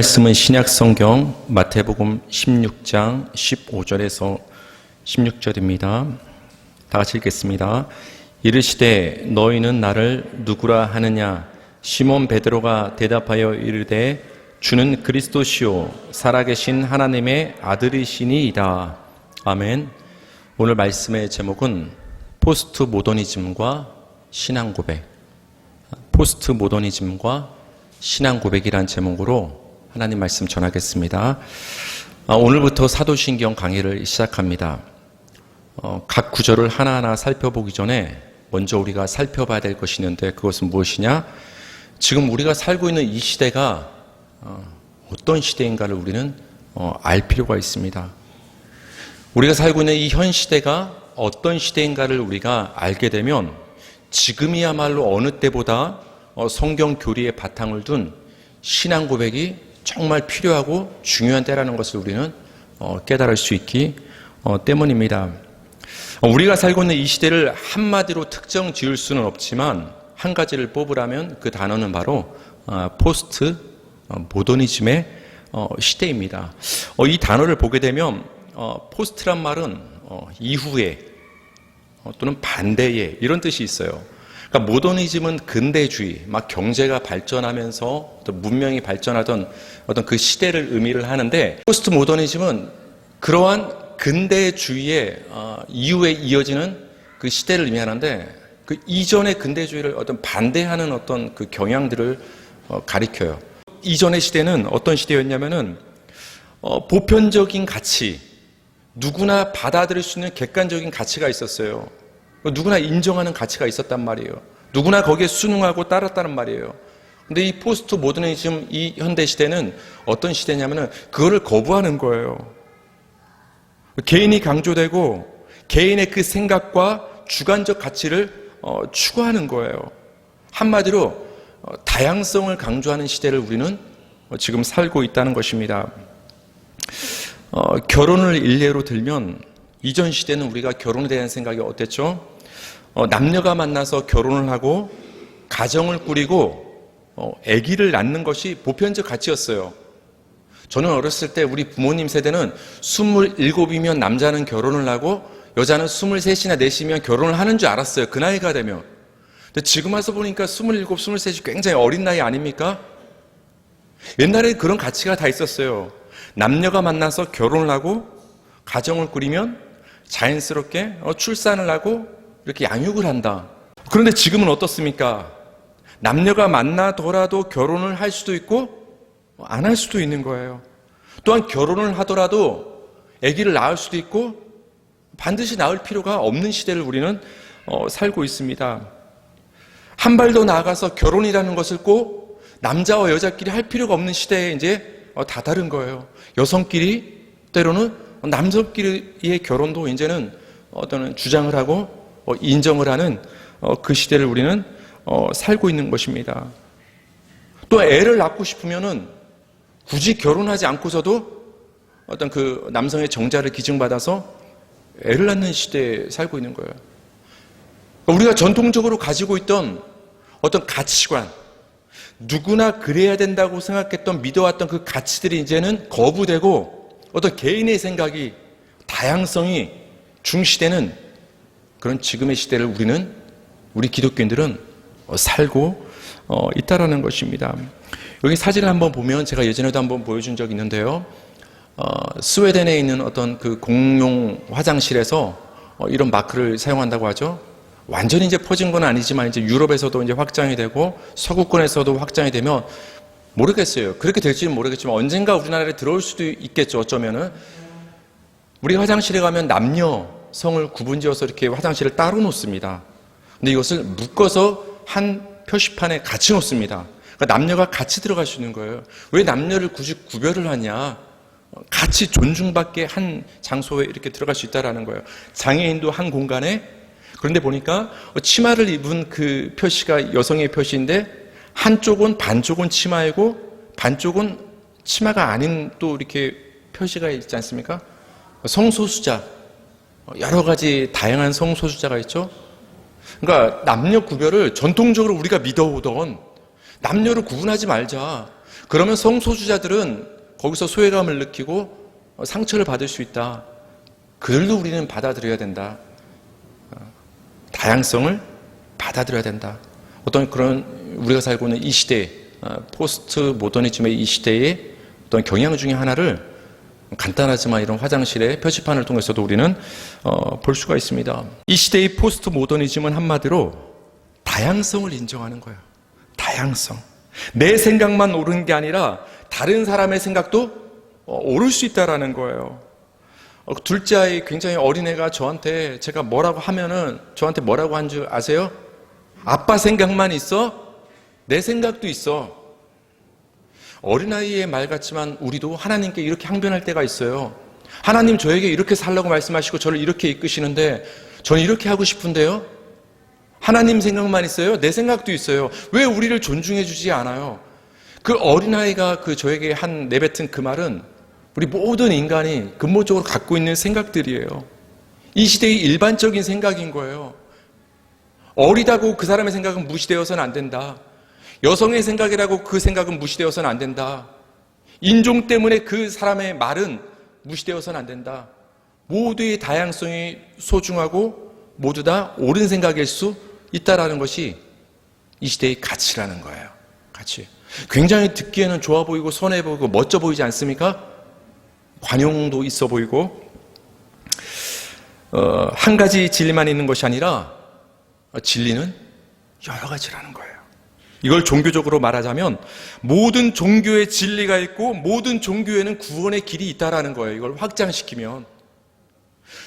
말씀은 신약성경 마태복음 16장 15절에서 16절입니다. 다 같이 읽겠습니다. 이르시되 너희는 나를 누구라 하느냐? 시몬 베드로가 대답하여 이르되 주는 그리스도시요 살아계신 하나님의 아들이시니이다. 아멘. 오늘 말씀의 제목은 포스트 모더니즘과 신앙 고백. 포스트 모더니즘과 신앙 고백이란 제목으로 하나님 말씀 전하겠습니다. 오늘부터 사도신경 강의를 시작합니다. 각 구절을 하나하나 살펴보기 전에 먼저 우리가 살펴봐야 될 것이 있는데 그것은 무엇이냐? 지금 우리가 살고 있는 이 시대가 어떤 시대인가를 우리는 알 필요가 있습니다. 우리가 살고 있는 이 현 시대가 어떤 시대인가를 우리가 알게 되면 지금이야말로 어느 때보다 성경 교리의 바탕을 둔 신앙 고백이 정말 필요하고 중요한 때라는 것을 우리는 깨달을 수 있기 때문입니다. 우리가 살고 있는 이 시대를 한마디로 특정 지을 수는 없지만 한 가지를 뽑으라면 그 단어는 바로 포스트 모더니즘의 시대입니다. 이 단어를 보게 되면 포스트란 말은 이후에 또는 반대에 이런 뜻이 있어요. 그러니까 모더니즘은 근대주의, 막 경제가 발전하면서 또 문명이 발전하던 어떤 그 시대를 의미를 하는데, 포스트 모더니즘은 그러한 근대주의의 이후에 이어지는 그 시대를 의미하는데, 그 이전의 근대주의를 어떤 반대하는 어떤 그 경향들을 가리켜요. 이전의 시대는 어떤 시대였냐면은 보편적인 가치, 누구나 받아들일 수 있는 객관적인 가치가 있었어요. 누구나 인정하는 가치가 있었단 말이에요. 누구나 거기에 순응하고 따랐다는 말이에요. 근데 이 포스트 모더니즘, 이 현대 시대는 어떤 시대냐면은 그거를 거부하는 거예요. 개인이 강조되고 개인의 그 생각과 주관적 가치를 추구하는 거예요. 한마디로 다양성을 강조하는 시대를 우리는 지금 살고 있다는 것입니다. 결혼을 일례로 들면 이전 시대는 우리가 결혼에 대한 생각이 어땠죠? 남녀가 만나서 결혼을 하고 가정을 꾸리고 아기를 낳는 것이 보편적 가치였어요. 저는 어렸을 때 우리 부모님 세대는 27이면 남자는 결혼을 하고 여자는 23이나 4이면 결혼을 하는 줄 알았어요. 그 나이가 되면. 근데 지금 와서 보니까 27, 23이 굉장히 어린 나이 아닙니까? 옛날에 그런 가치가 다 있었어요. 남녀가 만나서 결혼을 하고 가정을 꾸리면 자연스럽게 출산을 하고 이렇게 양육을 한다. 그런데 지금은 어떻습니까? 남녀가 만나더라도 결혼을 할 수도 있고 안 할 수도 있는 거예요. 또한 결혼을 하더라도 아기를 낳을 수도 있고 반드시 낳을 필요가 없는 시대를 우리는 살고 있습니다. 한 발 더 나아가서 결혼이라는 것을 꼭 남자와 여자끼리 할 필요가 없는 시대에 이제 다다른 거예요. 여성끼리 때로는 남성끼리의 결혼도 이제는 어떤 주장을 하고 인정을 하는 그 시대를 우리는 살고 있는 것입니다. 또 애를 낳고 싶으면은 굳이 결혼하지 않고서도 어떤 그 남성의 정자를 기증받아서 애를 낳는 시대에 살고 있는 거예요. 우리가 전통적으로 가지고 있던 어떤 가치관, 누구나 그래야 된다고 생각했던 믿어왔던 그 가치들이 이제는 거부되고 어떤 개인의 생각이, 다양성이 중시되는 그런 지금의 시대를 우리 기독교인들은 살고 있다라는 것입니다. 여기 사진을 한번 보면 제가 예전에도 한번 보여준 적이 있는데요. 스웨덴에 있는 어떤 그 공용 화장실에서 이런 마크를 사용한다고 하죠. 완전히 이제 퍼진 건 아니지만 이제 유럽에서도 이제 확장이 되고 서구권에서도 확장이 되면 모르겠어요. 그렇게 될지는 모르겠지만 언젠가 우리나라에 들어올 수도 있겠죠. 어쩌면은 우리 화장실에 가면 남녀 성을 구분지어서 이렇게 화장실을 따로 놓습니다. 근데 이것을 묶어서 한 표시판에 같이 놓습니다. 그러니까 남녀가 같이 들어갈 수 있는 거예요. 왜 남녀를 굳이 구별을 하냐? 같이 존중받게 한 장소에 이렇게 들어갈 수 있다라는 거예요. 장애인도 한 공간에. 그런데 보니까 치마를 입은 그 표시가 여성의 표시인데 한쪽은 반쪽은 치마이고 반쪽은 치마가 아닌 또 이렇게 표시가 있지 않습니까? 성소수자. 여러 가지 다양한 성소수자가 있죠. 그러니까 남녀 구별을 전통적으로 우리가 믿어오던 남녀를 구분하지 말자. 그러면 성소수자들은 거기서 소외감을 느끼고 상처를 받을 수 있다. 그들도 우리는 받아들여야 된다. 다양성을 받아들여야 된다. 어떤 그런 우리가 살고 있는 이 시대, 포스트 모더니즘의 이 시대의 어떤 경향 중에 하나를 간단하지만 이런 화장실의 표지판을 통해서도 우리는 볼 수가 있습니다. 이 시대의 포스트 모더니즘은 한마디로 다양성을 인정하는 거예요. 다양성. 내 생각만 옳은 게 아니라 다른 사람의 생각도 옳을 수 있다라는 거예요. 둘째 아이 굉장히 어린애가 저한테 제가 뭐라고 하면은 저한테 뭐라고 한 줄 아세요? 아빠 생각만 있어? 내 생각도 있어. 어린아이의 말 같지만 우리도 하나님께 이렇게 항변할 때가 있어요. 하나님 저에게 이렇게 살라고 말씀하시고 저를 이렇게 이끄시는데 저는 이렇게 하고 싶은데요. 하나님 생각만 있어요? 내 생각도 있어요. 왜 우리를 존중해 주지 않아요? 그 어린아이가 저에게 내뱉은 그 말은 우리 모든 인간이 근본적으로 갖고 있는 생각들이에요. 이 시대의 일반적인 생각인 거예요. 어리다고 그 사람의 생각은 무시되어서는 안 된다. 여성의 생각이라고 그 생각은 무시되어서는 안 된다. 인종 때문에 그 사람의 말은 무시되어서는 안 된다. 모두의 다양성이 소중하고 모두 다 옳은 생각일 수 있다라는 것이 이 시대의 가치라는 거예요. 가치. 굉장히 듣기에는 좋아 보이고 선해 보이고 멋져 보이지 않습니까? 관용도 있어 보이고 한 가지 진리만 있는 것이 아니라 진리는 여러 가지라는 거예요. 이걸 종교적으로 말하자면 모든 종교의 진리가 있고 모든 종교에는 구원의 길이 있다라는 거예요. 이걸 확장시키면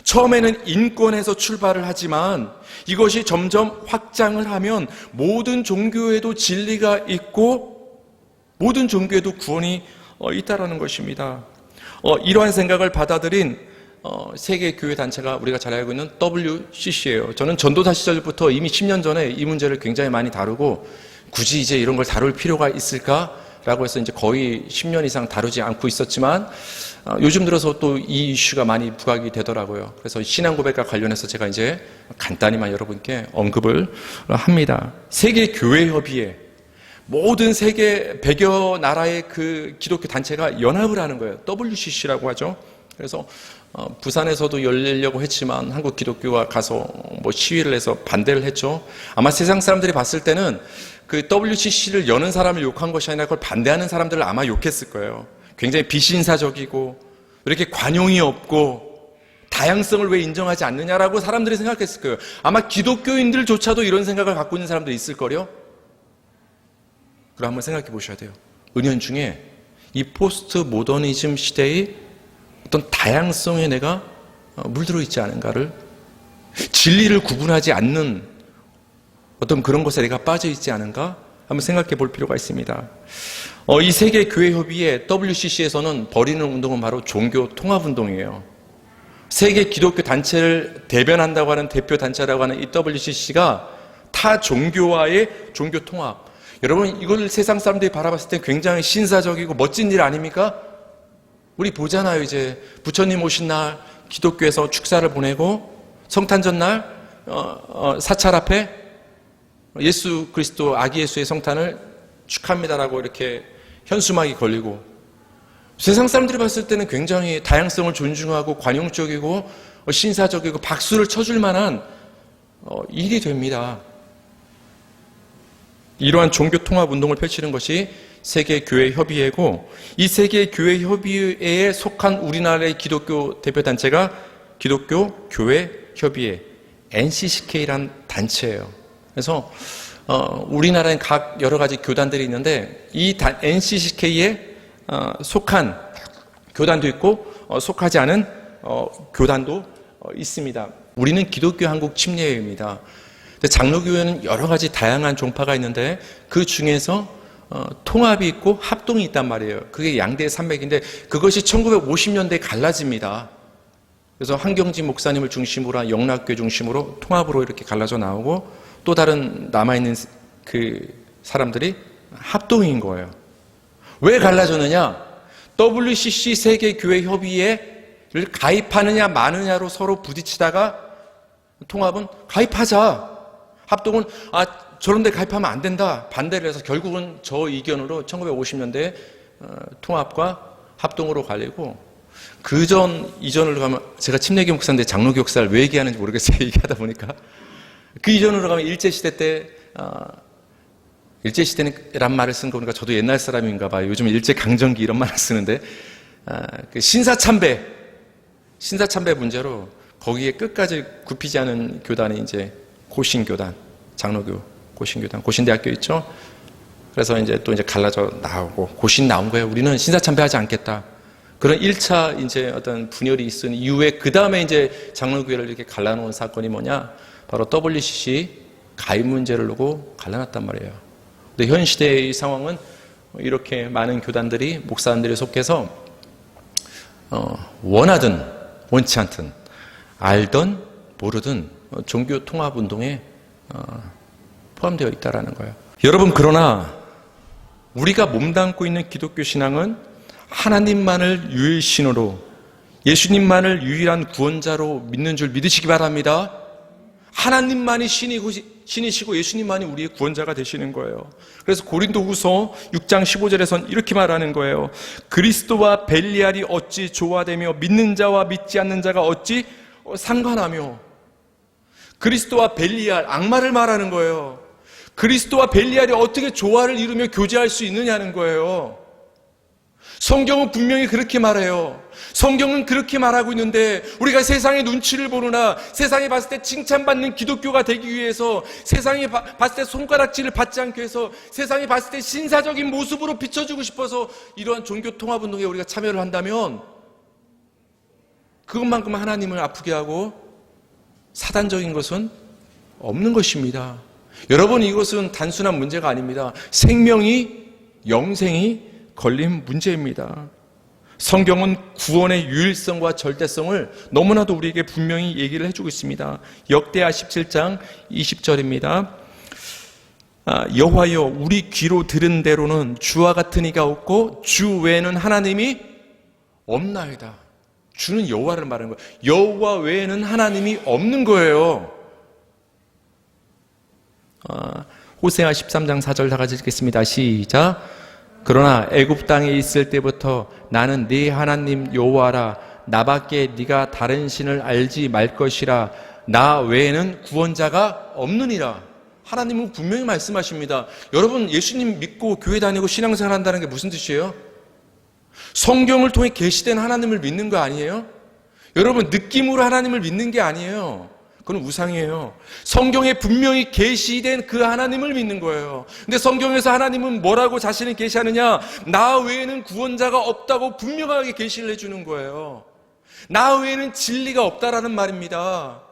처음에는 인권에서 출발을 하지만 이것이 점점 확장을 하면 모든 종교에도 진리가 있고 모든 종교에도 구원이 있다라는 것입니다. 이러한 생각을 받아들인 세계 교회 단체가 우리가 잘 알고 있는 WCC예요. 저는 전도사 시절부터 이미 10년 전에 이 문제를 굉장히 많이 다루고 굳이 이제 이런 걸 다룰 필요가 있을까라고 해서 이제 거의 10년 이상 다루지 않고 있었지만 요즘 들어서 또 이 이슈가 많이 부각이 되더라고요. 그래서 신앙 고백과 관련해서 제가 이제 간단히만 여러분께 언급을 합니다. 세계 교회 협의회 모든 세계 100여 나라의 그 기독교 단체가 연합을 하는 거예요. WCC라고 하죠. 그래서 부산에서도 열리려고 했지만 한국 기독교가 가서 시위를 해서 반대를 했죠. 아마 세상 사람들이 봤을 때는 그 WCC를 여는 사람을 욕한 것이 아니라 그걸 반대하는 사람들을 아마 욕했을 거예요. 굉장히 비신사적이고 이렇게 관용이 없고 다양성을 왜 인정하지 않느냐라고 사람들이 생각했을 거예요. 아마 기독교인들조차도 이런 생각을 갖고 있는 사람들이 있을 거요. 그럼 한번 생각해 보셔야 돼요. 은연중에 이 포스트 모더니즘 시대의 어떤 다양성에 내가 물들어 있지 않은가를, 진리를 구분하지 않는 어떤 그런 것에 내가 빠져 있지 않은가 한번 생각해 볼 필요가 있습니다. 이 세계 교회 협의회 WCC에서는 벌이는 운동은 바로 종교 통합 운동이에요. 세계 기독교 단체를 대변한다고 하는 대표 단체라고 하는 이 WCC가 타 종교와의 종교 통합. 여러분 이걸 세상 사람들이 바라봤을 때 굉장히 신사적이고 멋진 일 아닙니까? 우리 보잖아요. 이제 부처님 오신 날 기독교에서 축사를 보내고 성탄절 날 사찰 앞에 예수 그리스도 아기 예수의 성탄을 축하합니다라고 이렇게 현수막이 걸리고 세상 사람들이 봤을 때는 굉장히 다양성을 존중하고 관용적이고 신사적이고 박수를 쳐줄 만한 일이 됩니다. 이러한 종교 통합 운동을 펼치는 것이 세계교회협의회고 이 세계교회협의회에 속한 우리나라의 기독교 대표단체가 기독교교회협의회 NCCK라는 단체예요. 그래서 우리나라엔 각 여러 가지 교단들이 있는데 이 NCCK에 속한 교단도 있고 속하지 않은 교단도 있습니다. 우리는 기독교 한국 침례회입니다. 장로교회는 여러 가지 다양한 종파가 있는데 그 중에서 통합이 있고 합동이 있단 말이에요. 그게 양대 산맥인데 그것이 1950년대에 갈라집니다. 그래서 한경진 목사님을 중심으로 한 영락교회 중심으로 통합으로 이렇게 갈라져 나오고 또 다른 남아있는 그 사람들이 합동인 거예요. 왜 갈라졌느냐? WCC 세계교회협의회를 가입하느냐 마느냐로 서로 부딪히다가 통합은 가입하자. 합동은 저런 데 가입하면 안 된다. 반대를 해서 결국은 저 의견으로 1950년대에 통합과 합동으로 갈리고, 이전으로 가면, 제가 침례교 목사인데 장로교 역사를 왜 얘기하는지 모르겠어요. 얘기하다 보니까. 그 이전으로 가면 일제시대 때, 일제시대란 말을 쓴 거 보니까 저도 옛날 사람인가 봐요. 요즘 일제강점기 이런 말을 쓰는데, 그 신사참배 문제로 거기에 끝까지 굽히지 않은 교단이 이제 고신교단, 장로교 고신교단, 고신대학교 있죠? 그래서 이제 또 이제 갈라져 나오고, 고신 나온 거예요. 우리는 신사참배하지 않겠다. 그런 1차 이제 어떤 분열이 있은 이후에 그 다음에 이제 장로교회를 이렇게 갈라놓은 사건이 뭐냐? 바로 WCC 가입 문제를 두고 갈라놨단 말이에요. 근데 현 시대의 상황은 이렇게 많은 교단들이, 목사님들이 속해서 원하든 원치 않든, 알든 모르든 종교 통합 운동에 포함되어 있다라는 거예요. 여러분, 그러나 우리가 몸담고 있는 기독교 신앙은 하나님만을 유일신으로, 예수님만을 유일한 구원자로 믿는 줄 믿으시기 바랍니다. 하나님만이 신이시고 예수님만이 우리의 구원자가 되시는 거예요. 그래서 고린도후서 6장 15절에선 이렇게 말하는 거예요. 그리스도와 벨리알이 어찌 조화되며 믿는 자와 믿지 않는 자가 어찌 상관하며. 그리스도와 벨리알, 악마를 말하는 거예요. 그리스도와 벨리알이 어떻게 조화를 이루며 교제할 수 있느냐는 거예요. 성경은 분명히 그렇게 말해요. 성경은 그렇게 말하고 있는데, 우리가 세상의 눈치를 보느나, 세상이 봤을 때 칭찬받는 기독교가 되기 위해서, 세상이 봤을 때 손가락질을 받지 않기 위해서, 세상이 봤을 때 신사적인 모습으로 비춰주고 싶어서 이러한 종교 통합 운동에 우리가 참여를 한다면, 그것만큼 하나님을 아프게 하고 사단적인 것은 없는 것입니다. 여러분, 이것은 단순한 문제가 아닙니다. 생명이, 영생이 걸린 문제입니다. 성경은 구원의 유일성과 절대성을 너무나도 우리에게 분명히 얘기를 해주고 있습니다. 역대하 17장 20절입니다. 여호와여, 우리 귀로 들은 대로는 주와 같은 이가 없고 주 외에는 하나님이 없나이다. 주는 여호와를 말하는 거예요. 여호와 외에는 하나님이 없는 거예요. 호세아 13장 4절 다 같이 읽겠습니다. 시작. 그러나 애굽 땅에 있을 때부터 나는 네 하나님 여호와라. 나밖에 네가 다른 신을 알지 말 것이라. 나 외에는 구원자가 없느니라. 하나님은 분명히 말씀하십니다. 여러분, 예수님 믿고 교회 다니고 신앙생활 한다는 게 무슨 뜻이에요? 성경을 통해 계시된 하나님을 믿는 거 아니에요? 여러분, 느낌으로 하나님을 믿는 게 아니에요. 그건 우상이에요. 성경에 분명히 계시된 그 하나님을 믿는 거예요. 근데 성경에서 하나님은 뭐라고 자신을 계시하느냐? 나 외에는 구원자가 없다고 분명하게 계시를 해주는 거예요. 나 외에는 진리가 없다라는 말입니다.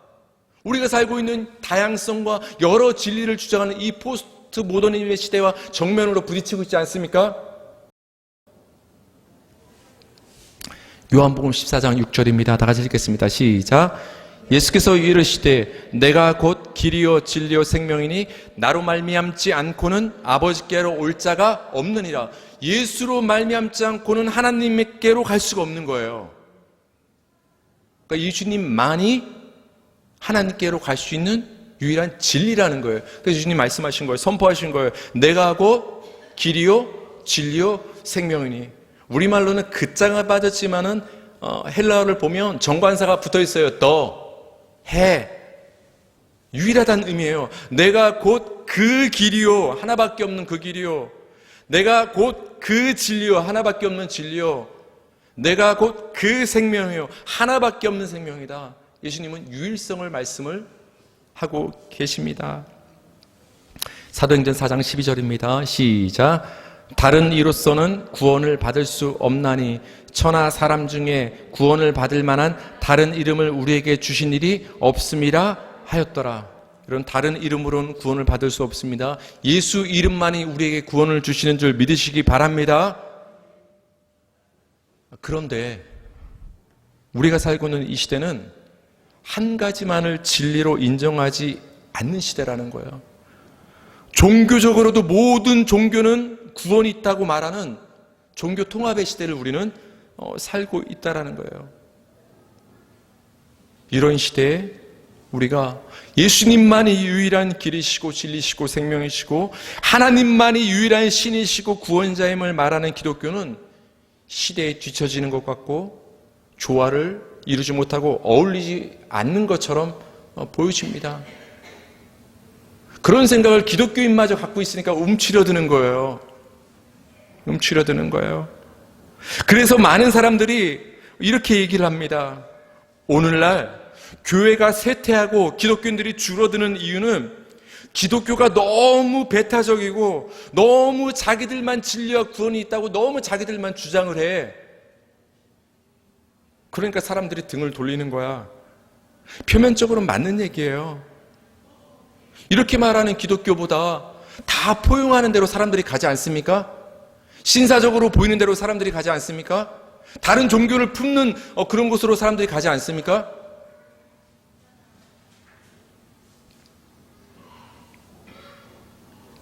우리가 살고 있는 다양성과 여러 진리를 주장하는 이 포스트 모더니즘의 시대와 정면으로 부딪히고 있지 않습니까? 요한복음 14장 6절입니다. 다 같이 읽겠습니다. 시작. 예수께서 이르시되 내가 곧 길이요 진리요 생명이니 나로 말미암지 않고는 아버지께로 올 자가 없느니라. 예수로 말미암지 않고는 하나님께로 갈 수가 없는 거예요. 그러니까 예수님만이 하나님께로 갈 수 있는 유일한 진리라는 거예요. 그래서 예수님 말씀하신 거예요. 선포하신 거예요. 내가 곧 길이요 진리요 생명이니. 우리말로는 그자가 빠졌지만은 헬라어를 보면 정관사가 붙어 있어요. 해. 유일하다는 의미예요. 내가 곧 그 길이요. 하나밖에 없는 그 길이요. 내가 곧 그 진리요. 하나밖에 없는 진리요. 내가 곧 그 생명이요. 하나밖에 없는 생명이다. 예수님은 유일성을 말씀을 하고 계십니다. 사도행전 4장 12절입니다. 시작. 다른 이로서는 구원을 받을 수 없나니 천하 사람 중에 구원을 받을 만한 다른 이름을 우리에게 주신 일이 없음이라 하였더라. 이런 다른 이름으로는 구원을 받을 수 없습니다. 예수 이름만이 우리에게 구원을 주시는 줄 믿으시기 바랍니다. 그런데 우리가 살고 있는 이 시대는 한 가지만을 진리로 인정하지 않는 시대라는 거예요. 종교적으로도 모든 종교는 구원이 있다고 말하는 종교 통합의 시대를 우리는 살고 있다라는 거예요. 이런 시대에 우리가 예수님만이 유일한 길이시고 진리시고 생명이시고 하나님만이 유일한 신이시고 구원자임을 말하는 기독교는 시대에 뒤처지는 것 같고 조화를 이루지 못하고 어울리지 않는 것처럼 보여집니다. 그런 생각을 기독교인마저 갖고 있으니까 움츠려드는 거예요. 움츠려드는 거예요. 그래서 많은 사람들이 이렇게 얘기를 합니다. 오늘날 교회가 쇠퇴하고 기독교인들이 줄어드는 이유는 기독교가 너무 배타적이고 너무 자기들만 진리와 구원이 있다고 너무 자기들만 주장을 해. 그러니까 사람들이 등을 돌리는 거야. 표면적으로는 맞는 얘기예요. 이렇게 말하는 기독교보다 다 포용하는 대로 사람들이 가지 않습니까? 신사적으로 보이는 대로 사람들이 가지 않습니까? 다른 종교를 품는 그런 곳으로 사람들이 가지 않습니까?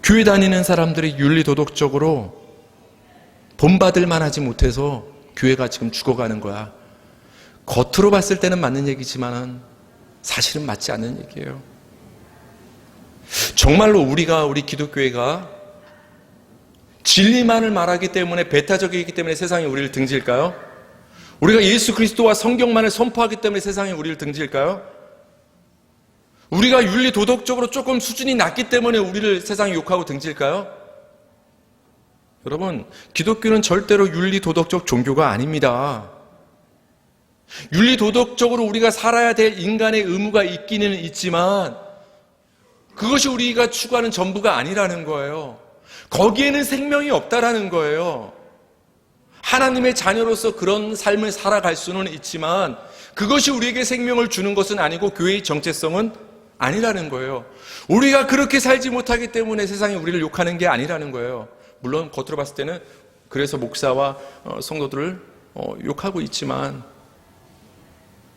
교회 다니는 사람들이 윤리도덕적으로 본받을 만하지 못해서 교회가 지금 죽어가는 거야. 겉으로 봤을 때는 맞는 얘기지만 사실은 맞지 않는 얘기예요. 정말로 우리 기독교회가 진리만을 말하기 때문에 배타적이기 때문에 세상이 우리를 등질까요? 우리가 예수 그리스도와 성경만을 선포하기 때문에 세상이 우리를 등질까요? 우리가 윤리 도덕적으로 조금 수준이 낮기 때문에 우리를 세상이 욕하고 등질까요? 여러분, 기독교는 절대로 윤리 도덕적 종교가 아닙니다. 윤리 도덕적으로 우리가 살아야 될 인간의 의무가 있기는 있지만 그것이 우리가 추구하는 전부가 아니라는 거예요. 거기에는 생명이 없다라는 거예요. 하나님의 자녀로서 그런 삶을 살아갈 수는 있지만 그것이 우리에게 생명을 주는 것은 아니고 교회의 정체성은 아니라는 거예요. 우리가 그렇게 살지 못하기 때문에 세상이 우리를 욕하는 게 아니라는 거예요. 물론 겉으로 봤을 때는 그래서 목사와 성도들을 욕하고 있지만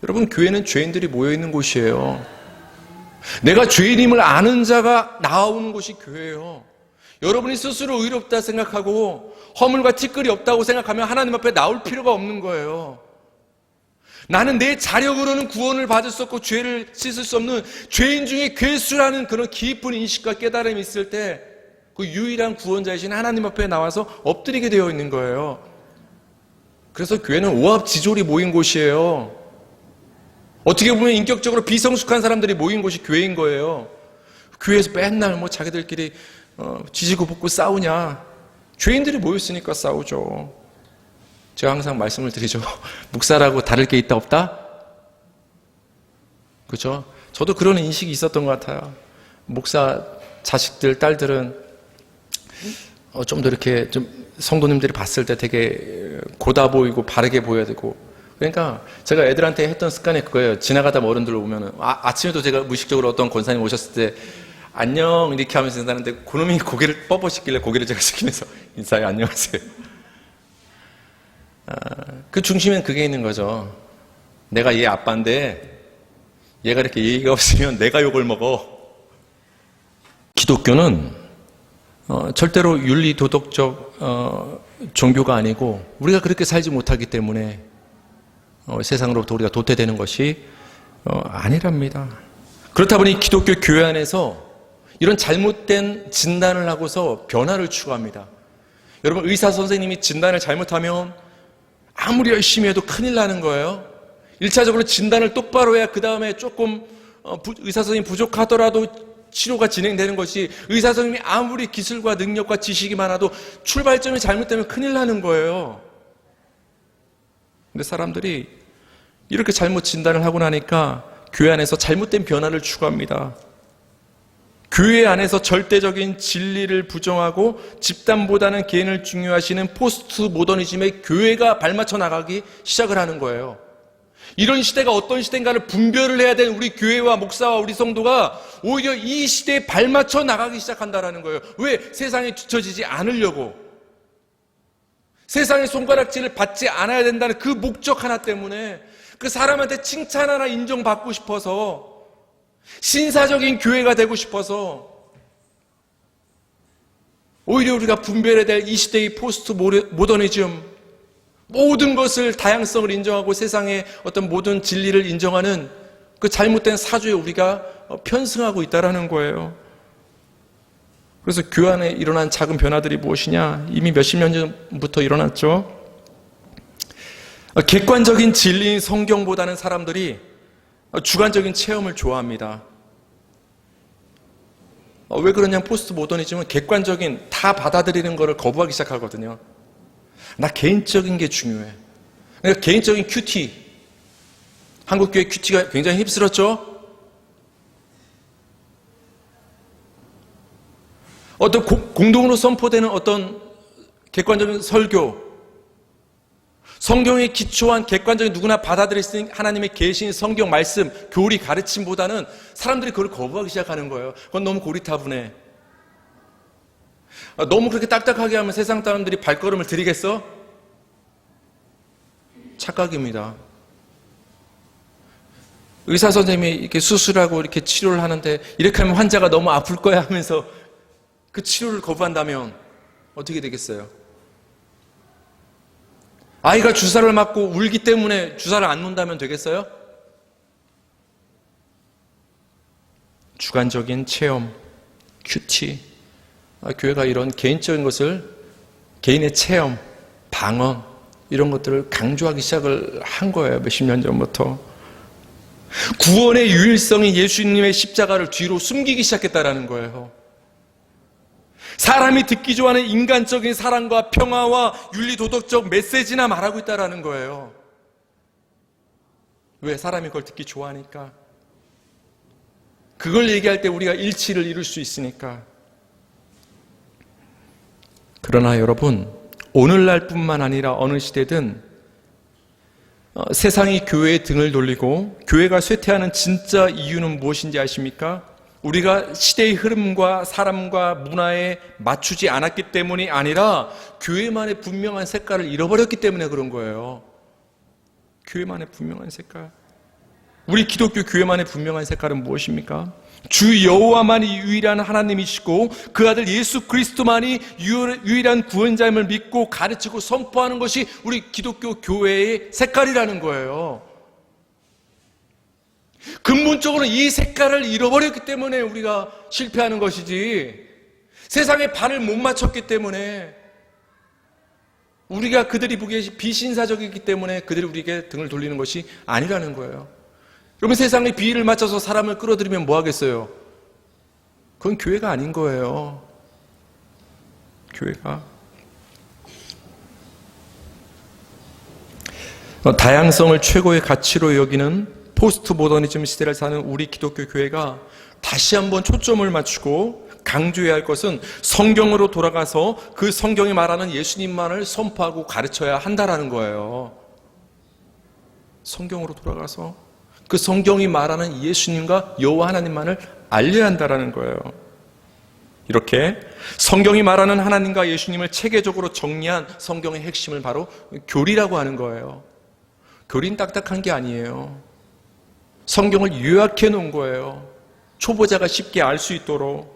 여러분, 교회는 죄인들이 모여있는 곳이에요. 내가 죄인임을 아는 자가 나오는 곳이 교회예요. 여러분이 스스로 의롭다 생각하고 허물과 티끌이 없다고 생각하면 하나님 앞에 나올 필요가 없는 거예요. 나는 내 자력으로는 구원을 받을 수 없고 죄를 씻을 수 없는 죄인 중에 괴수라는 그런 깊은 인식과 깨달음이 있을 때 그 유일한 구원자이신 하나님 앞에 나와서 엎드리게 되어 있는 거예요. 그래서 교회는 오합지졸이 모인 곳이에요. 어떻게 보면 인격적으로 비성숙한 사람들이 모인 곳이 교회인 거예요. 교회에서 맨날 자기들끼리 지지고 볶고 싸우냐. 죄인들이 모였으니까 싸우죠. 제가 항상 말씀을 드리죠. 묵사라고 다를 게 있다 없다? 그렇죠? 저도 그런 인식이 있었던 것 같아요. 목사 자식들, 딸들은 좀 더 이렇게 좀 성도님들이 봤을 때 되게 고다 보이고 바르게 보여야 되고. 그러니까 제가 애들한테 했던 습관이 그거예요. 지나가다 어른들 오면은 아침에도 제가 무의식적으로 어떤 권사님 오셨을 때 안녕 이렇게 하면서 인사하는데 그놈이 고개를 뻐뻐시길래 고개를 제가 숙이면서 인사해 안녕하세요. 그 중심엔 그게 있는 거죠. 내가 얘 아빠인데 얘가 이렇게 예의가 없으면 내가 욕을 먹어. 기독교는 절대로 윤리 도덕적 종교가 아니고 우리가 그렇게 살지 못하기 때문에 세상으로부터 우리가 도태되는 것이 아니랍니다. 그렇다 보니 기독교 교회 안에서 이런 잘못된 진단을 하고서 변화를 추구합니다. 여러분, 의사 선생님이 진단을 잘못하면 아무리 열심히 해도 큰일 나는 거예요. 1차적으로 진단을 똑바로 해야 그 다음에 조금 의사 선생님이 부족하더라도 치료가 진행되는 것이, 의사 선생님이 아무리 기술과 능력과 지식이 많아도 출발점이 잘못되면 큰일 나는 거예요. 근데 사람들이 이렇게 잘못 진단을 하고 나니까 교회 안에서 잘못된 변화를 추구합니다. 교회 안에서 절대적인 진리를 부정하고 집단보다는 개인을 중요하시는 포스트 모더니즘에 교회가 발맞춰 나가기 시작을 하는 거예요. 이런 시대가 어떤 시대인가를 분별을 해야 되는 우리 교회와 목사와 우리 성도가 오히려 이 시대에 발맞춰 나가기 시작한다는 거예요. 왜? 세상에 뒤처지지 않으려고. 세상의 손가락질을 받지 않아야 된다는 그 목적 하나 때문에, 그 사람한테 칭찬 하나 인정받고 싶어서, 신사적인 교회가 되고 싶어서, 오히려 우리가 분별해야 될 이 시대의 포스트 모더니즘, 모든 것을 다양성을 인정하고 세상의 어떤 모든 진리를 인정하는 그 잘못된 사주에 우리가 편승하고 있다라는 거예요. 그래서 교회 안에 일어난 작은 변화들이 무엇이냐? 이미 몇십 년 전부터 일어났죠. 객관적인 진리인 성경보다는 사람들이 주관적인 체험을 좋아합니다. 왜 그러냐? 포스트 모더니즘은 객관적인 다 받아들이는 것을 거부하기 시작하거든요. 나 개인적인 게 중요해. 그러니까 개인적인 큐티. 한국교회 큐티가 굉장히 휩쓸었죠. 어떤 공동으로 선포되는 어떤 객관적인 설교, 성경에 기초한 객관적인 누구나 받아들일 수 있는 하나님의 계신 성경 말씀, 교리 가르침보다는 사람들이 그걸 거부하기 시작하는 거예요. 그건 너무 고리타분해. 너무 그렇게 딱딱하게 하면 세상 사람들이 발걸음을 들이겠어? 착각입니다. 의사 선생님이 이렇게 수술하고 이렇게 치료를 하는데 이렇게 하면 환자가 너무 아플 거야 하면서 그 치료를 거부한다면 어떻게 되겠어요? 아이가 주사를 맞고 울기 때문에 주사를 안 놓는다면 되겠어요? 주관적인 체험, 큐티. 교회가 이런 개인적인 것을, 개인의 체험, 방언, 이런 것들을 강조하기 시작을 한 거예요. 몇십 년 전부터. 구원의 유일성인 예수님의 십자가를 뒤로 숨기기 시작했다라는 거예요. 사람이 듣기 좋아하는 인간적인 사랑과 평화와 윤리도덕적 메시지나 말하고 있다는 거예요. 왜? 사람이 그걸 듣기 좋아하니까. 그걸 얘기할 때 우리가 일치를 이룰 수 있으니까. 그러나 여러분, 오늘날뿐만 아니라 어느 시대든 세상이 교회에 등을 돌리고 교회가 쇠퇴하는 진짜 이유는 무엇인지 아십니까? 우리가 시대의 흐름과 사람과 문화에 맞추지 않았기 때문이 아니라 교회만의 분명한 색깔을 잃어버렸기 때문에 그런 거예요. 교회만의 분명한 색깔. 우리 기독교 교회만의 분명한 색깔은 무엇입니까? 주 여호와만이 유일한 하나님이시고 그 아들 예수 그리스도만이 유일한 구원자임을 믿고 가르치고 선포하는 것이 우리 기독교 교회의 색깔이라는 거예요. 근본적으로 이 색깔을 잃어버렸기 때문에 우리가 실패하는 것이지, 세상에 발을 못 맞췄기 때문에, 우리가 그들이 보기에 비신사적이기 때문에 그들이 우리에게 등을 돌리는 것이 아니라는 거예요. 그러면 세상에 비위를 맞춰서 사람을 끌어들이면 뭐 하겠어요? 그건 교회가 아닌 거예요. 교회가. 다양성을 최고의 가치로 여기는 포스트 모더니즘 시대를 사는 우리 기독교 교회가 다시 한번 초점을 맞추고 강조해야 할 것은 성경으로 돌아가서 그 성경이 말하는 예수님만을 선포하고 가르쳐야 한다라는 거예요. 성경으로 돌아가서 그 성경이 말하는 예수님과 여호와 하나님만을 알려야 한다라는 거예요. 이렇게 성경이 말하는 하나님과 예수님을 체계적으로 정리한 성경의 핵심을 바로 교리라고 하는 거예요. 교리는 딱딱한 게 아니에요. 성경을 요약해 놓은 거예요. 초보자가 쉽게 알 수 있도록.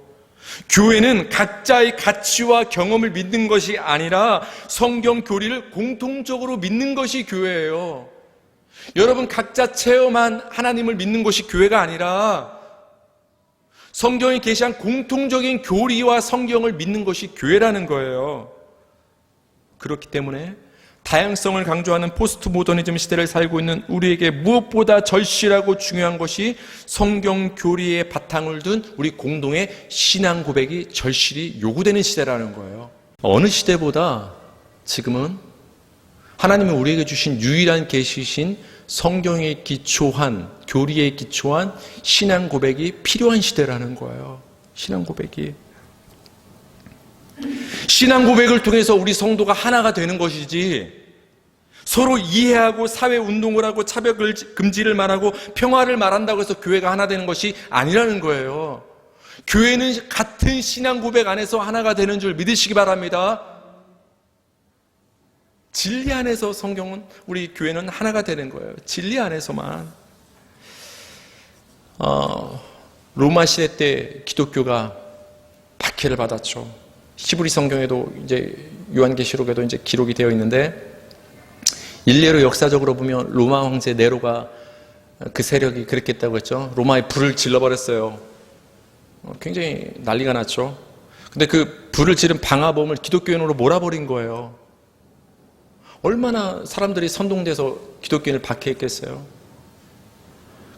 교회는 각자의 가치와 경험을 믿는 것이 아니라 성경 교리를 공통적으로 믿는 것이 교회예요. 여러분, 각자 체험한 하나님을 믿는 것이 교회가 아니라 성경이 계시한 공통적인 교리와 성경을 믿는 것이 교회라는 거예요. 그렇기 때문에 다양성을 강조하는 포스트 모더니즘 시대를 살고 있는 우리에게 무엇보다 절실하고 중요한 것이 성경 교리의 바탕을 둔 우리 공동의 신앙 고백이 절실히 요구되는 시대라는 거예요. 어느 시대보다 지금은 하나님이 우리에게 주신 유일한 계시신 성경에 기초한, 교리에 기초한 신앙 고백이 필요한 시대라는 거예요. 신앙 고백이. 신앙 고백을 통해서 우리 성도가 하나가 되는 것이지, 서로 이해하고 사회 운동을 하고 차별 금지를 말하고 평화를 말한다고 해서 교회가 하나 되는 것이 아니라는 거예요. 교회는 같은 신앙 고백 안에서 하나가 되는 줄 믿으시기 바랍니다. 진리 안에서 성경은, 우리 교회는 하나가 되는 거예요. 진리 안에서만. 로마 시대 때 기독교가 박해를 받았죠. 히브리 성경에도 이제 요한계시록에도 이제 기록이 되어 있는데, 일례로 역사적으로 보면 로마 황제 네로가 그 세력이 그랬겠다고 했죠. 로마에 불을 질러버렸어요. 굉장히 난리가 났죠. 근데 그 불을 지른 방화범을 기독교인으로 몰아버린 거예요. 얼마나 사람들이 선동돼서 기독교인을 박해했겠어요.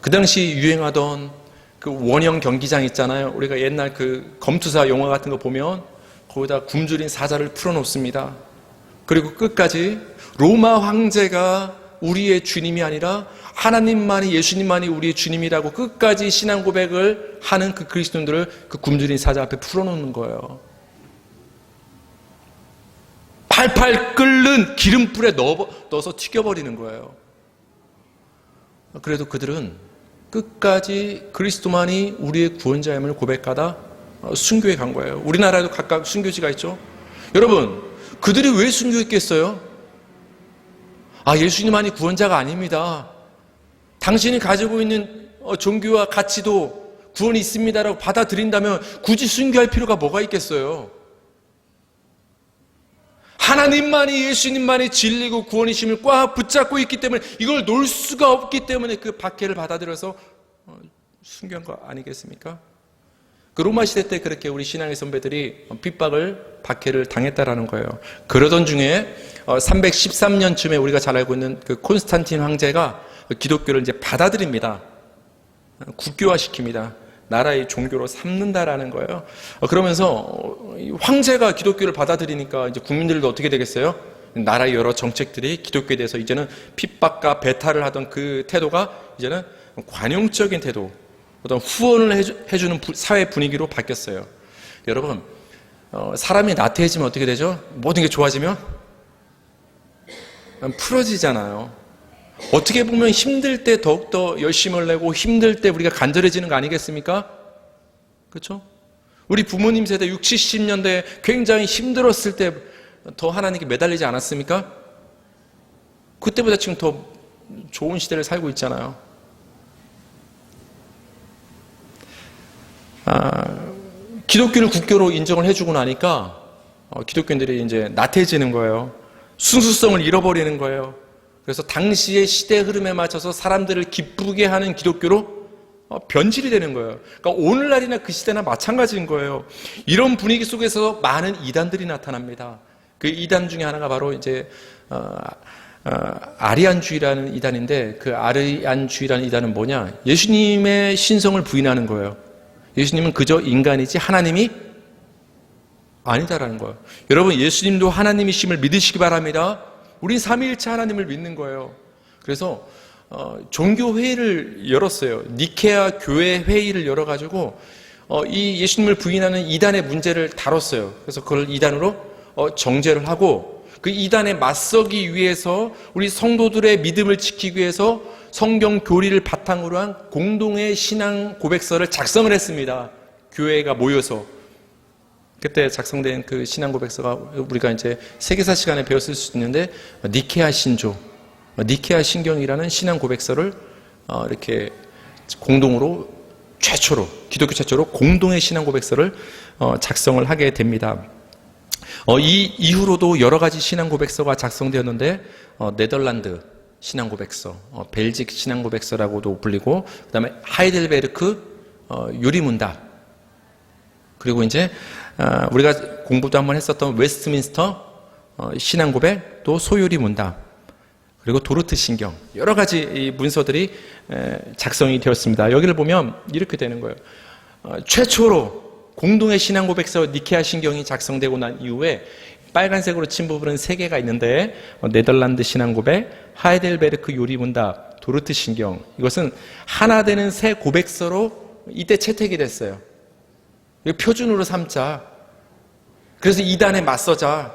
그 당시 유행하던 그 원형 경기장 있잖아요. 우리가 옛날 그 검투사 영화 같은 거 보면 거기다 굶주린 사자를 풀어놓습니다. 그리고 끝까지 로마 황제가 우리의 주님이 아니라 하나님만이, 예수님만이 우리의 주님이라고 끝까지 신앙 고백을 하는 그 그리스도인들을 그 굶주린 사자 앞에 풀어놓는 거예요. 팔팔 끓는 기름불에 넣어서 튀겨버리는 거예요. 그래도 그들은 끝까지 그리스도만이 우리의 구원자임을 고백하다 순교해 간 거예요. 우리나라에도 각각 순교지가 있죠. 여러분, 그들이 왜 순교했겠어요? 예수님만이 구원자가 아닙니다. 당신이 가지고 있는 종교와 가치도 구원이 있습니다라고 받아들인다면 굳이 순교할 필요가 뭐가 있겠어요? 하나님만이, 예수님만이 진리고 구원이심을 꽉 붙잡고 있기 때문에 이걸 놓을 수가 없기 때문에 그 박해를 받아들여서 순교한 거 아니겠습니까? 그 로마 시대 때 그렇게 우리 신앙의 선배들이 핍박을, 박해를 당했다라는 거예요. 그러던 중에 313년쯤에 우리가 잘 알고 있는 그 콘스탄틴 황제가 기독교를 이제 받아들입니다. 국교화시킵니다. 나라의 종교로 삼는다라는 거예요. 그러면서 황제가 기독교를 받아들이니까 이제 국민들도 어떻게 되겠어요? 나라의 여러 정책들이 기독교에 대해서 이제는 핍박과 배탈을 하던 그 태도가 이제는 관용적인 태도, 어떤 후원을 해주는 사회 분위기로 바뀌었어요. 여러분, 사람이 나태해지면 어떻게 되죠? 모든 게 좋아지면 풀어지잖아요. 어떻게 보면 힘들 때 더욱더 열심을 내고 힘들 때 우리가 간절해지는 거 아니겠습니까? 그렇죠? 우리 부모님 세대 60, 70년대에 굉장히 힘들었을 때 더 하나님께 매달리지 않았습니까? 그때보다 지금 더 좋은 시대를 살고 있잖아요. 기독교를 국교로 인정을 해주고 나니까 기독교인들이 이제 나태해지는 거예요. 순수성을 잃어버리는 거예요. 그래서 당시의 시대 흐름에 맞춰서 사람들을 기쁘게 하는 기독교로 변질이 되는 거예요. 그러니까 오늘날이나 그 시대나 마찬가지인 거예요. 이런 분위기 속에서 많은 이단들이 나타납니다. 그 이단 중에 하나가 바로 이제 아리안주의라는 이단인데, 그 아리안주의라는 이단은 뭐냐? 예수님의 신성을 부인하는 거예요. 예수님은 그저 인간이지 하나님이 아니다라는 거예요. 여러분, 예수님도 하나님이심을 믿으시기 바랍니다. 우린 삼위일체 하나님을 믿는 거예요. 그래서 종교 회의를 열었어요. 니케아 교회 회의를 열어가지고 이 예수님을 부인하는 이단의 문제를 다뤘어요. 그래서 그걸 이단으로 정죄를 하고, 그 이단에 맞서기 위해서 우리 성도들의 믿음을 지키기 위해서 성경 교리를 바탕으로 한 공동의 신앙 고백서를 작성을 했습니다. 교회가 모여서. 그때 작성된 그 신앙 고백서가 우리가 이제 세계사 시간에 배웠을 수 있는데, 니케아 신조, 니케아 신경이라는 신앙 고백서를 이렇게 공동으로 최초로, 기독교 최초로 공동의 신앙 고백서를 작성을 하게 됩니다. 이 이후로도 여러 가지 신앙 고백서가 작성되었는데, 네덜란드 신앙 고백서, 벨직 신앙 고백서라고도 불리고, 그 다음에 하이델베르크 유리문답, 그리고 이제 우리가 공부도 한번 했었던 웨스트민스터 신앙 고백, 또 소유리 문답, 그리고 도르트 신경, 여러 가지 이 문서들이 작성이 되었습니다. 여기를 보면 이렇게 되는 거예요. 최초로 공동의 신앙 고백서 니케아 신경이 작성되고 난 이후에 빨간색으로 친 부분은 3개가 있는데, 네덜란드 신앙 고백, 하이델베르크 요리 문답, 도르트 신경, 이것은 하나 되는 새 고백서로 이때 채택이 됐어요. 표준으로 삼자. 그래서 이단에 맞서자.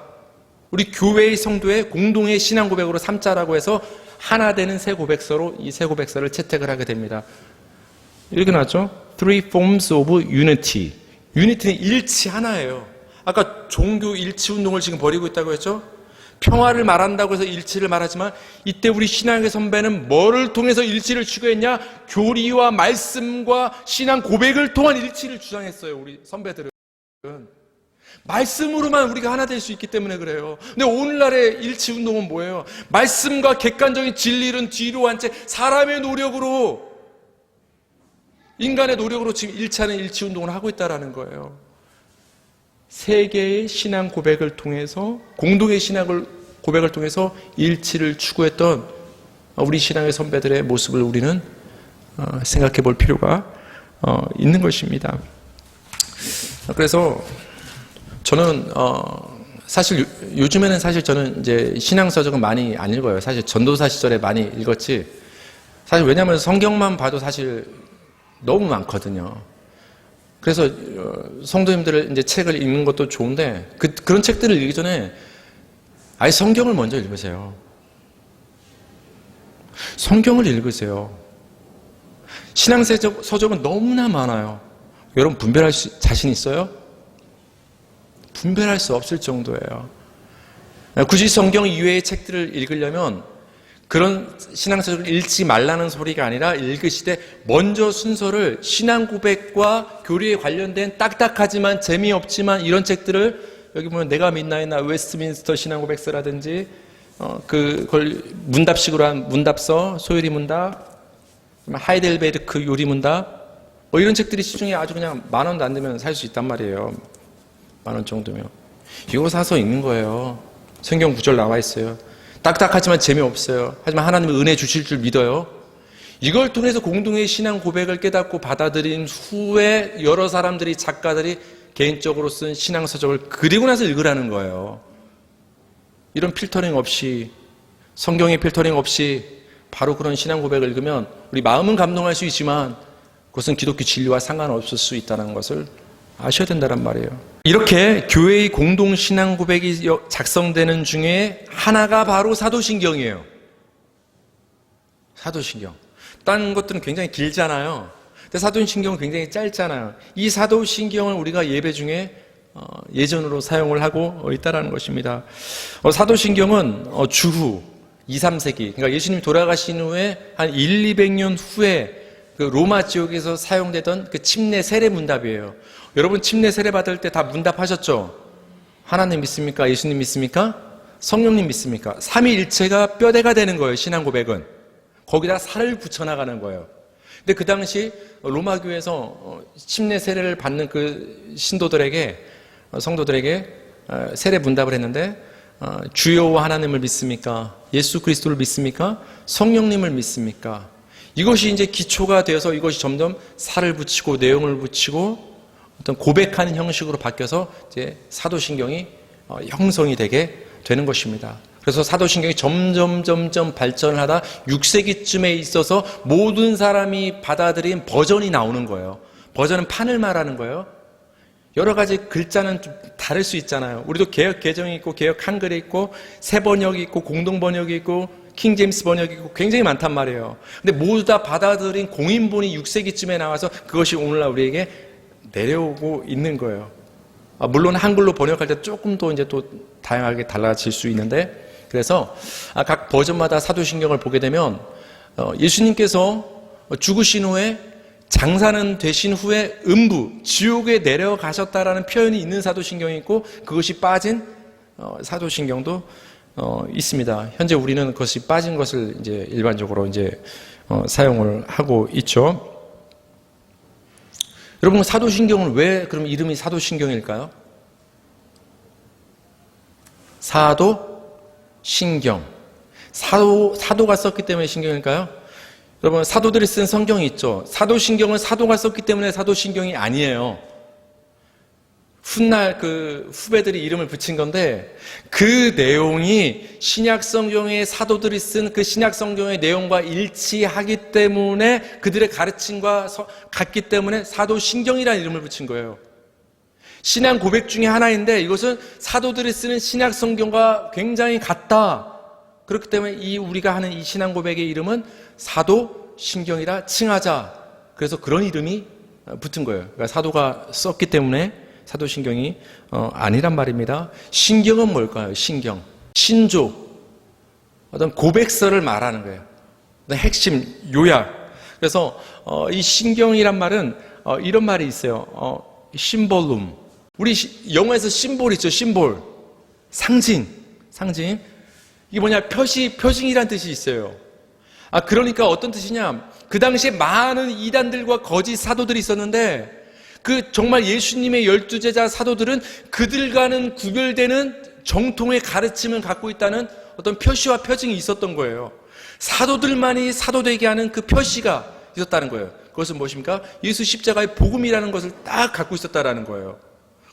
우리 교회의 성도의 공동의 신앙 고백으로 삼자라고 해서 하나 되는 새 고백서로 이 새 고백서를 채택을 하게 됩니다. 이렇게 나왔죠? Three forms of unity. 유니티는 일치 하나예요. 아까 종교 일치 운동을 지금 벌이고 있다고 했죠? 평화를 말한다고 해서 일치를 말하지만, 이때 우리 신앙의 선배는 뭐를 통해서 일치를 추구했냐? 교리와 말씀과 신앙 고백을 통한 일치를 주장했어요. 우리 선배들은 말씀으로만 우리가 하나 될 수 있기 때문에 그래요. 근데 오늘날의 일치운동은 뭐예요? 말씀과 객관적인 진리는 뒤로 한 채 사람의 노력으로, 인간의 노력으로 지금 일치하는 일치운동을 하고 있다는 거예요. 세계의 신앙 고백을 통해서, 공동의 신앙 고백을 통해서 일치를 추구했던 우리 신앙의 선배들의 모습을 우리는 생각해 볼 필요가 있는 것입니다. 그래서 저는 사실 요즘에는 사실 저는 이제 신앙서적은 많이 안 읽어요. 사실 전도사 시절에 많이 읽었지. 사실 왜냐하면 성경만 봐도 사실 너무 많거든요. 그래서 성도님들 이제 책을 읽는 것도 좋은데 그런 책들을 읽기 전에 아예 성경을 먼저 읽으세요. 성경을 읽으세요. 신앙서적은 너무나 많아요. 여러분 분별할 자신 있어요? 분별할 수 없을 정도예요. 굳이 성경 이외의 책들을 읽으려면 그런 신앙서적을 읽지 말라는 소리가 아니라 읽으시되 먼저 순서를 신앙 고백과 교리에 관련된 딱딱하지만 재미없지만 이런 책들을, 여기 보면 내가 믿나이나 웨스트민스터 신앙 고백서라든지 그걸 문답식으로 한 문답서, 소요리 문답, 하이델베르크 요리 문답, 이런 책들이 시중에 아주 그냥 10,000원도 안 되면 살 수 있단 말이에요. 10,000원 정도면. 이거 사서 읽는 거예요. 성경 구절 나와 있어요. 딱딱하지만 재미없어요. 하지만 하나님은 은혜 주실 줄 믿어요. 이걸 통해서 공동의 신앙 고백을 깨닫고 받아들인 후에 여러 사람들이, 작가들이 개인적으로 쓴 신앙서적을 그리고 나서 읽으라는 거예요. 이런 필터링 없이, 성경의 필터링 없이 바로 그런 신앙 고백을 읽으면 우리 마음은 감동할 수 있지만 그것은 기독교 진리와 상관없을 수 있다는 것을 아셔야 된다는 말이에요. 이렇게 교회의 공동 신앙 고백이 작성되는 중에 하나가 바로 사도신경이에요. 사도신경. 다른 것들은 굉장히 길잖아요. 근데 사도신경은 굉장히 짧잖아요. 이 사도신경을 우리가 예배 중에 예전으로 사용을 하고 있다는 것입니다. 사도신경은 주후 2, 3세기, 그러니까 예수님이 돌아가신 후에 한 1, 200년 후에 그 로마 지역에서 사용되던 그 침례 세례 문답이에요. 여러분 침례 세례 받을 때 다 문답하셨죠? 하나님 믿습니까? 예수님 믿습니까? 성령님 믿습니까? 삼위일체가 뼈대가 되는 거예요. 신앙 고백은. 거기다 살을 붙여나가는 거예요. 근데 그 당시 로마 교회에서 침례 세례를 받는 그 신도들에게, 성도들에게 세례 문답을 했는데 주여와 하나님을 믿습니까? 예수 그리스도를 믿습니까? 성령님을 믿습니까? 이것이 이제 기초가 되어서 이것이 점점 살을 붙이고 내용을 붙이고 어떤 고백하는 형식으로 바뀌어서 이제 사도신경이 형성이 되게 되는 것입니다. 그래서 사도신경이 점점 발전을 하다 6세기쯤에 있어서 모든 사람이 받아들인 버전이 나오는 거예요. 버전은 판을 말하는 거예요. 여러 가지 글자는 좀 다를 수 있잖아요. 우리도 개역 개정이 있고 개역 한글이 있고 새 번역이 있고 공동 번역이 있고 킹제임스 번역이 있고 굉장히 많단 말이에요. 근데 모두 다 받아들인 공인본이 6세기쯤에 나와서 그것이 오늘날 우리에게 내려오고 있는 거예요. 물론 한글로 번역할 때 조금 더 이제 또 다양하게 달라질 수 있는데, 그래서 각 버전마다 사도신경을 보게 되면 예수님께서 죽으신 후에 장사는 되신 후에 음부, 지옥에 내려가셨다라는 표현이 있는 사도신경이 있고 그것이 빠진 사도신경도 있습니다. 현재 우리는 그것이 빠진 것을 이제 일반적으로 이제 사용을 하고 있죠. 여러분 사도신경은 왜 그럼 이름이 사도신경일까요? 사도신경. 사도가 썼기 때문에 신경일까요? 여러분 사도들이 쓴 성경이 있죠. 사도신경은 사도가 썼기 때문에 사도신경이 아니에요. 훗날 그 후배들이 이름을 붙인 건데 그 내용이 신약성경의 사도들이 쓴 그 신약성경의 내용과 일치하기 때문에 그들의 가르침과 같기 때문에 사도신경이라는 이름을 붙인 거예요. 신앙 고백 중에 하나인데 이것은 사도들이 쓰는 신약성경과 굉장히 같다. 그렇기 때문에 우리가 하는 이 신앙 고백의 이름은 사도신경이라 칭하자. 그래서 그런 이름이 붙은 거예요. 그러니까 사도가 썼기 때문에 사도신경이 아니란 말입니다. 신경은 뭘까요? 신경. 신조. 어떤 고백서를 말하는 거예요. 핵심, 요약. 그래서 이 신경이란 말은 이런 말이 있어요. 심볼룸. 우리 영어에서 심볼 있죠, 심볼. 상징. 이게 뭐냐, 표징이란 뜻이 있어요. 그러니까 어떤 뜻이냐, 그 당시에 많은 이단들과 거짓 사도들이 있었는데, 정말 예수님의 12제자 사도들은 그들과는 구별되는 정통의 가르침을 갖고 있다는 어떤 표시와 표징이 있었던 거예요. 사도들만이 사도되게 하는 그 표시가 있었다는 거예요. 그것은 무엇입니까? 예수 십자가의 복음이라는 것을 딱 갖고 있었다라는 거예요.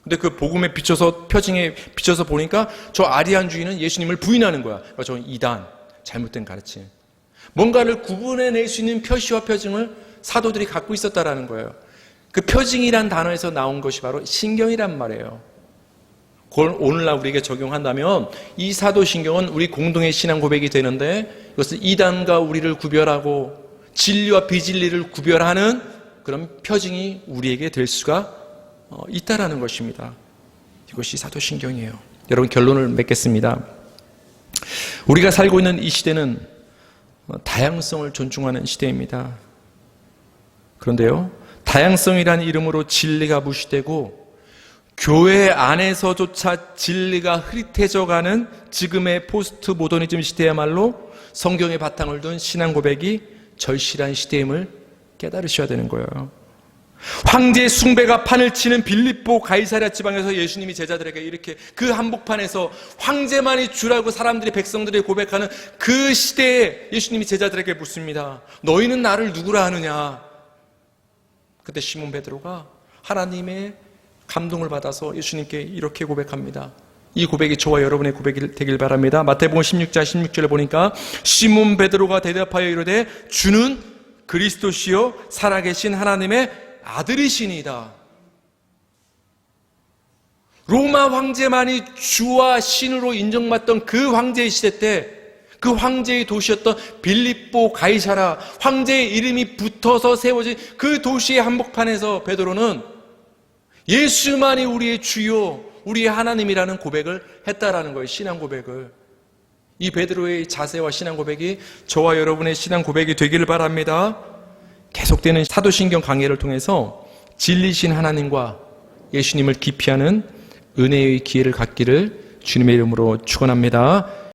근데 그 복음에 비춰서, 표징에 비춰서 보니까 저 아리안주의는 예수님을 부인하는 거야. 그러니까 저 이단, 잘못된 가르침. 뭔가를 구분해낼 수 있는 표시와 표징을 사도들이 갖고 있었다라는 거예요. 그 표징이란 단어에서 나온 것이 바로 신경이란 말이에요. 그걸 오늘날 우리에게 적용한다면 이 사도신경은 우리 공동의 신앙 고백이 되는데, 이것은 이단과 우리를 구별하고 진리와 비진리를 구별하는 그런 표징이 우리에게 될 수가 있다라는 것입니다. 이것이 사도신경이에요. 여러분, 결론을 맺겠습니다. 우리가 살고 있는 이 시대는 다양성을 존중하는 시대입니다. 그런데요, 다양성이라는 이름으로 진리가 무시되고 교회 안에서조차 진리가 흐릿해져가는 지금의 포스트 모더니즘 시대야말로 성경의 바탕을 둔 신앙 고백이 절실한 시대임을 깨달으셔야 되는 거예요. 황제 숭배가 판을 치는 빌립보 가이사랴 지방에서 예수님이 제자들에게 이렇게 그 한복판에서 황제만이 주라고 사람들이, 백성들이 고백하는 그 시대에 예수님이 제자들에게 묻습니다. 너희는 나를 누구라 하느냐? 그때 시몬 베드로가 하나님의 감동을 받아서 예수님께 이렇게 고백합니다. 이 고백이 저와 여러분의 고백이 되길 바랍니다. 마태복음 16장 16절에 보니까 시몬 베드로가 대답하여 이르되 주는 그리스도시요 살아계신 하나님의 아들이시니이다. 로마 황제만이 주와 신으로 인정받던 그 황제의 시대 때, 그 황제의 도시였던 빌립보 가이사랴, 황제의 이름이 붙어서 세워진 그 도시의 한복판에서 베드로는 예수만이 우리의 주요, 우리의 하나님이라는 고백을 했다라는 거예요. 신앙 고백을. 이 베드로의 자세와 신앙 고백이 저와 여러분의 신앙 고백이 되기를 바랍니다. 계속되는 사도신경 강해를 통해서 진리신 하나님과 예수님을 기피하는 은혜의 기회를 갖기를 주님의 이름으로 축원합니다.